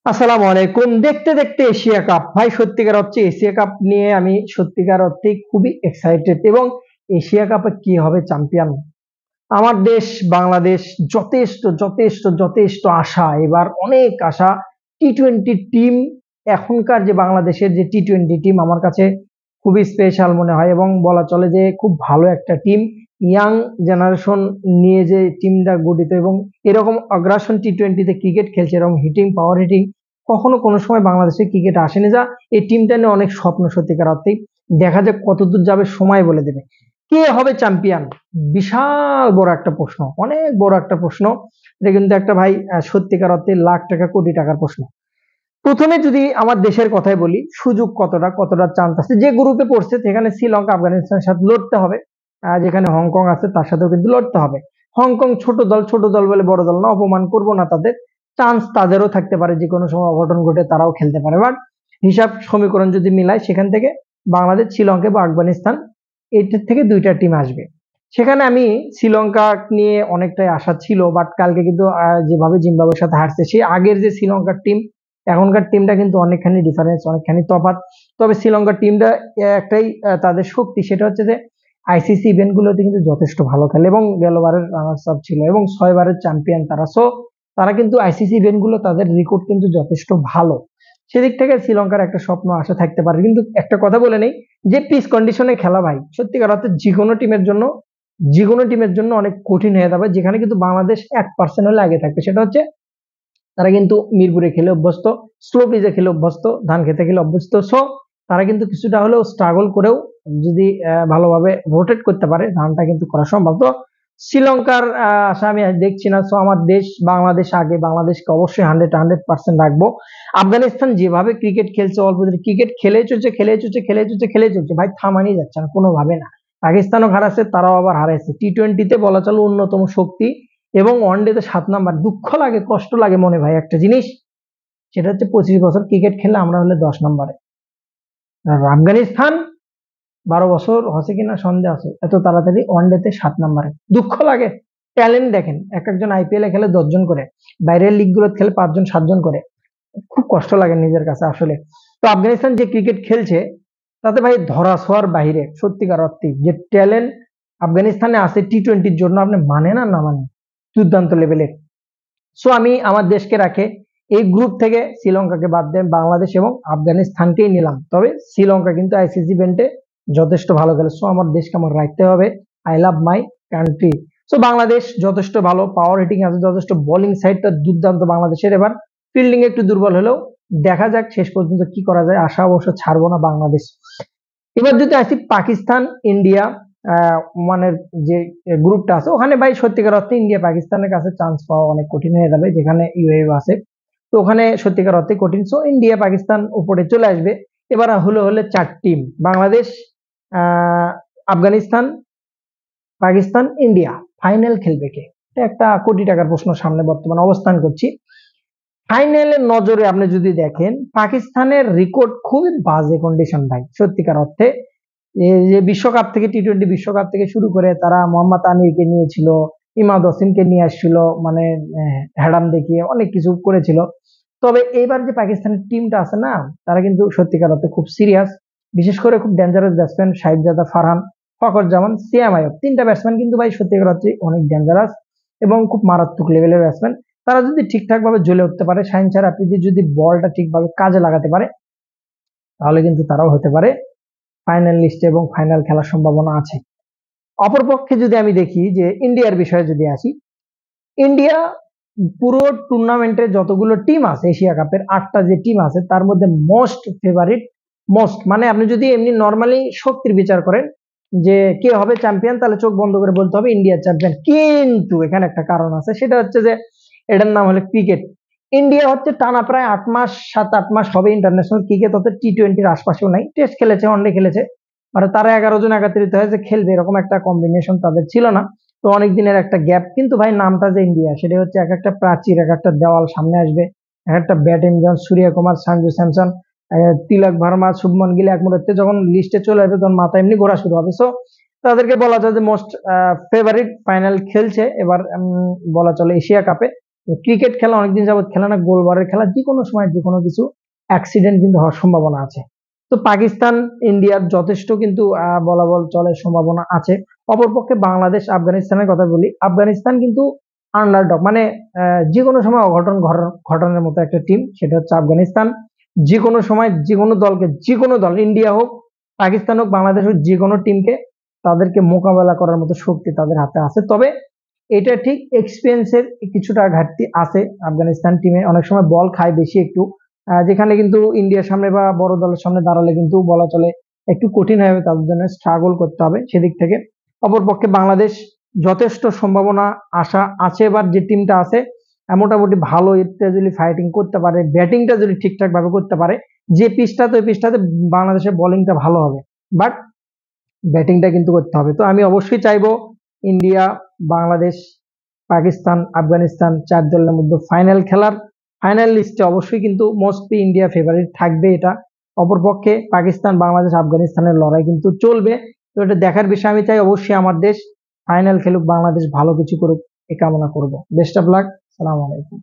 আসসালামু আলাইকুম। দেখতে দেখতে এশিয়া কাপ ভাই, সত্যিকার অর্থে এশিয়া কাপ নিয়ে আমি সত্যিকার অর্থে খুবই এক্সাইটেড। এবং এশিয়া কাপে কি হবে চ্যাম্পিয়ন, আমার দেশ বাংলাদেশ। যথেষ্ট যথেষ্ট যথেষ্ট আশা, এবার অনেক আশা। টি-টোয়েন্টি টিম, এখনকার যে বাংলাদেশের যে টি-টোয়েন্টি টিম আমার কাছে খুবই স্পেশাল মনে হয় এবং বলা চলে যে খুব ভালো একটা টিম। ইয়াং জেনারেশন নিয়ে যে টিমটা গঠিত এবং এরকম আগ্রাসন টি-টোয়েন্টিতে ক্রিকেট খেলছে, এরকম হিটিং পাওয়ার হিটিং কখনো কোনো সময় বাংলাদেশে ক্রিকেট আসেনি। যা এই টিমটা নিয়ে অনেক স্বপ্ন সত্যিকার অর্থেই। দেখা যাক কতদূর যাবে, সময় বলে দেবে কে হবে চ্যাম্পিয়ন। বিশাল বড় একটা প্রশ্ন, অনেক বড় একটা প্রশ্ন। এটা কিন্তু একটা ভাই সত্যিকার অর্থে লাখ টাকা কোটি টাকার প্রশ্ন। প্রথমে যদি আমার দেশের কথাই বলি, সুযোগ কতটা কতটা চান্স আছে। যে গ্রুপে পড়ছে সেখানে শ্রীলঙ্কা আফগানিস্তানের সাথে লড়তে হবে, যেখানে হংকং আছে তার সাথেও কিন্তু লড়তে হবে। হংকং ছোট দল, ছোট দল বলে বড় দল না, অপমান করব না তাদের। চান্স তাদেরও থাকতে পারে, যে কোনো সময় অঘটন ঘটে তারাও খেলতে পারে। বাট হিসাব সমীকরণ যদি মিলায়, সেখান থেকে বাংলাদেশ, শ্রীলঙ্কা বা আফগানিস্তান, এটার থেকে দুইটা টিম আসবে। সেখানে আমি শ্রীলঙ্কা নিয়ে অনেকটাই আশা ছিল, বাট কালকে কিন্তু যেভাবে জিম্বাবুয়ের সাথে হারছে, সেই আগের যে শ্রীলঙ্কার টিম এখনকার টিমটা কিন্তু অনেকখানি ডিফারেন্স, অনেকখানি তফাৎ। তবে শ্রীলঙ্কার টিমটা একটাই তাদের শক্তি, সেটা হচ্ছে যে আইসিসি ইভেন্ট গুলোতে কিন্তু যথেষ্ট ভালো খেলে এবং গেলবারের রানার্স আপ ছিল এবং 6 বারের চ্যাম্পিয়ন তারা। সো তারা কিন্তু আইসিসি ইভেন্ট গুলো তাদের রেকর্ড কিন্তু যথেষ্ট ভালো। সেদিক থেকে শ্রীলঙ্কার একটা স্বপ্ন আশা থাকতে পারে। কিন্তু একটা কথা বলে নেই, যে পিচ কন্ডিশনে খেলা ভাই, সত্যিকার অর্থে যে কোনো টিমের জন্য অনেক কঠিন হয়ে যাবে। যেখানে কিন্তু বাংলাদেশ 1% হলে আগে থাকবে, সেটা হচ্ছে তারা কিন্তু মিরপুরে খেলে অভ্যস্ত, স্লো পিচে খেলে অভ্যস্ত, ধান খেতে খেলে অভ্যস্ত। সো তারা কিন্তু কিছুটা হলেও স্ট্রাগল করেও যদি ভালোভাবে রোটেট করতে পারে, ধানটা কিন্তু করা সম্ভব। তো শ্রীলঙ্কার আশা আমি দেখছি না। সো আমার দেশ বাংলাদেশ আগে, বাংলাদেশকে অবশ্যই 100% রাখবো। আফগানিস্তান যেভাবে ক্রিকেট খেলছে, অল্প দিনে ক্রিকেট খেলে চলছে, খেলে চলছে, খেলে চলছে, খেলে চলছে ভাই, থামানি যাচ্ছে না কোনোভাবে না। পাকিস্তানও হারাচ্ছে, তারাও আবার হারাইছে। টি-টোয়েন্টিতে বলা চলে অন্যতম শক্তি এবং ওয়ানডেতে 7 নাম্বার। দুঃখ লাগে, কষ্ট লাগে মনে ভাই একটা জিনিস, সেটা হচ্ছে 25 বছর ক্রিকেট খেলে আমরা হলে 10 নম্বরে, আর আফগানিস্তান 12 বছর হচ্ছে কিনা সন্দেহ আছে, এত তাড়াতাড়ি ওয়ানডেতে 7 নম্বরে। দুঃখ লাগে। ট্যালেন্ট দেখেন, এক একজন আইপিএল এ খেলে 10 জন করে, বাইরের লিগ গুলো খেলে 5 জন 7 জন করে। খুব কষ্ট লাগে নিজের কাছে আসলে। তো আফগানিস্তান যে ক্রিকেট খেলছে, তাতে ভাই ধরা ছোঁয়ার বাইরে সত্যিকার অর্থে যে ট্যালেন্ট আফগানিস্তানে আছে টি-টোয়েন্টির জন্য, আপনি মানেন আর না মানেন, দুর্দান্ত লেভেলের। সো আমি আমার দেশকে রাখে এই গ্রুপ থেকে শ্রীলঙ্কাকে বাদ দেন, বাংলাদেশ এবং আফগানিস্তানকেই নিলাম। তবে শ্রীলঙ্কা কিন্তু আইসিসি ইভেন্টে যথেষ্ট ভালো খেলে। সো আমার দেশকে আমার রাখতে হবে। I love my country. So Bangladesh যথেষ্ট ভালো, পাওয়ার হিটিং আছে যথেষ্ট, বোলিং সাইডটা দুর্দান্ত বাংলাদেশের। এবার ফিল্ডিং একটু দুর্বল হলেও দেখা যাক শেষ পর্যন্ত কি করা যায়। আশা অবশ্য ছাড়বো না বাংলাদেশ। এবার যদি আসি পাকিস্তান ইন্ডিয়া মানে যে গ্রুপটা আছে, ওখানে ভাই সত্যিকার অর্থে ইন্ডিয়া পাকিস্তানের কাছে চান্স পাওয়া অনেক কঠিন হয়ে যাবে, যেখানে ইউএই আছে। তো ওখানে সত্যিকার অর্থে কঠিন। সো ইন্ডিয়া পাকিস্তান উপরে চলে আসবে। এবার হলে হলে 4 টিম, বাংলাদেশ, আহ আফগানিস্তান, পাকিস্তান, ইন্ডিয়া। ফাইনাল খেলবে কে? এটা একটা কোটি টাকার প্রশ্ন সামনে বর্তমানে অবস্থান করছি। ফাইনালের নজরে আপনি যদি দেখেন, পাকিস্তানের রেকর্ড খুবই বাজে কন্ডিশন ভাই, সত্যিকার অর্থে। এই যে বিশ্বকাপ থেকে, টি-টোয়েন্টি বিশ্বকাপ থেকে শুরু করে তারা মোহাম্মদ আমিরকে নিয়েছিল, ইমাদ ওসিমকে নিয়ে আসছিল, মানে হ্যাডাম দেখিয়ে অনেক কিছু করেছিল। তবে এইবার যে পাকিস্তানের টিমটা আছে না, তারা কিন্তু সত্যিকার অর্থে খুব সিরিয়াস। বিশেষ করে খুব ডেঞ্জারাস ব্যাটসম্যান শাহিদজাদা, ফারহান, ফখর জামান, সিয়াম আয়ব, 3টা ব্যাটসম্যান কিন্তু ভাই সত্যিকার অর্থে অনেক ডেঞ্জারাস এবং খুব মারাত্মক লেভেলের ব্যাটসম্যান। তারা যদি ঠিকঠাক ভাবে জ্বলে উঠতে পারে, শাহিন শাহ আফ্রিদি যদি বলটা ঠিকভাবে কাজে লাগাতে পারে, তাহলে কিন্তু তারাও হতে পারে ফাইনাল লিস্টে এবং ফাইনাল খেলার সম্ভাবনা আছে। অপরপক্ষে যদি আমি দেখি যে ইন্ডিয়ার বিষয়ে যদি আসি, ইন্ডিয়া পুরো টুর্নামেন্টে যতগুলো টিম আছে, এশিয়া কাপের 8টা যে টিম আছে, তার মধ্যে মোস্ট ফেভারিট। মোস্ট মানে আপনি যদি এমনি নর্মালি শক্তির বিচার করেন যে কে হবে চ্যাম্পিয়ন, তাহলে চোখ বন্ধ করে বলতে হবে ইন্ডিয়া চ্যাম্পিয়ন। কিন্তু এখানে একটা কারণ আছে, সেটা হচ্ছে যে এটার নাম হলো ক্রিকেট। ইন্ডিয়া হচ্ছে টানা প্রায় 8 মাস, 7-8 মাস হবে ইন্টারন্যাশনাল ক্রিকেট, অর্থাৎ টি-টোয়েন্টির আশপাশেও নাই। টেস্ট খেলেছে, ওয়ানডে খেলেছে, মানে তারা 11 জন একত্রিত হয়েছে খেলবে, এরকম একটা কম্বিনেশন তাদের ছিল না। তো অনেক দিনের একটা গ্যাপ, কিন্তু ভাই নামটা যে ইন্ডিয়া, সেটা হচ্ছে এক একটা প্রাচীর, এক একটা দেওয়াল সামনে আসবে। এক একটা ব্যাটিং, যেমন সূর্যকুমার, সঞ্জু স্যামসন, তিলক ভার্মা, শুভমন গিল এক মুহূর্তে যখন লিস্টে চলে আসবে, তখন মাথা এমনি ঘোরা শুরু হবে। সো তাদেরকে বলা যায় যে মোস্ট ফেভারিট। ফাইনাল খেলছে এবার, বলা চলে এশিয়া কাপে। ক্রিকেট খেলা অনেকদিন যাবত খেলে না, গোলবারের খেলা, যে কোনো সময় যে কোনো কিছু অ্যাক্সিডেন্ট কিন্তু হওয়ার সম্ভাবনা আছে। তো পাকিস্তান ইন্ডিয়ার যথেষ্ট কিন্তু বলা চলে সম্ভাবনা আছে। অপরপক্ষে বাংলাদেশ আফগানিস্তানের কথা বলি, আফগানিস্তান কিন্তু আন্ডারডগ, মানে যে কোনো সময় অঘটন ঘটনার মতো একটা টিম, সেটা হচ্ছে আফগানিস্তান। যে কোনো সময় যে কোনো দলকে, যে কোনো দল, ইন্ডিয়া হোক, পাকিস্তান হোক, বাংলাদেশ হোক, যে কোনো টিমকে তাদেরকে মোকাবেলা করার মতো শক্তি তাদের হাতে আছে। তবে এটা ঠিক এক্সপিরিয়েন্সের কিছুটা ঘাটতি আছে আফগানিস্তান টিমে, অনেক সময় বল খায় বেশি একটু, যেখানে কিন্তু ইন্ডিয়ার সামনে বা বড় দলের সামনে দাঁড়ালে কিন্তু বলা চলে একটু কঠিন হয়ে যাবে, তাদের জন্য স্ট্রাগল করতে হবে সেদিক থেকে। অপরপক্ষে বাংলাদেশ যথেষ্ট সম্ভাবনা আশা আছে, এবার যে টিমটা আছে মোটামুটি ভালো, এটা যদি ফাইটিং করতে পারে, ব্যাটিংটা যদি ঠিকঠাক ভাবে করতে পারে, যে পিচটাতে ওই পিচটাতে বাংলাদেশের বোলিংটা ভালো হবে, বাট ব্যাটিংটা কিন্তু করতে হবে। তো আমি অবশ্যই চাইবো ইন্ডিয়া, বাংলাদেশ, পাকিস্তান, আফগানিস্তান 4 দলের মধ্যে ফাইনাল খেলার, ফাইনাল লিস্টে অবশ্যই কিন্তু মোস্টলি ইন্ডিয়া ফেভারিট থাকবে এটা। অপরপক্ষে পাকিস্তান, বাংলাদেশ, আফগানিস্তানের লড়াই কিন্তু চলবে। তো এটা দেখার বিষয়, আমি চাই অবশ্যই আমার দেশ ফাইনাল খেলুক, বাংলাদেশ ভালো কিছু করুক, এই কামনা করবো। বেস্ট অফ লাক, সালাম আলাইকুম।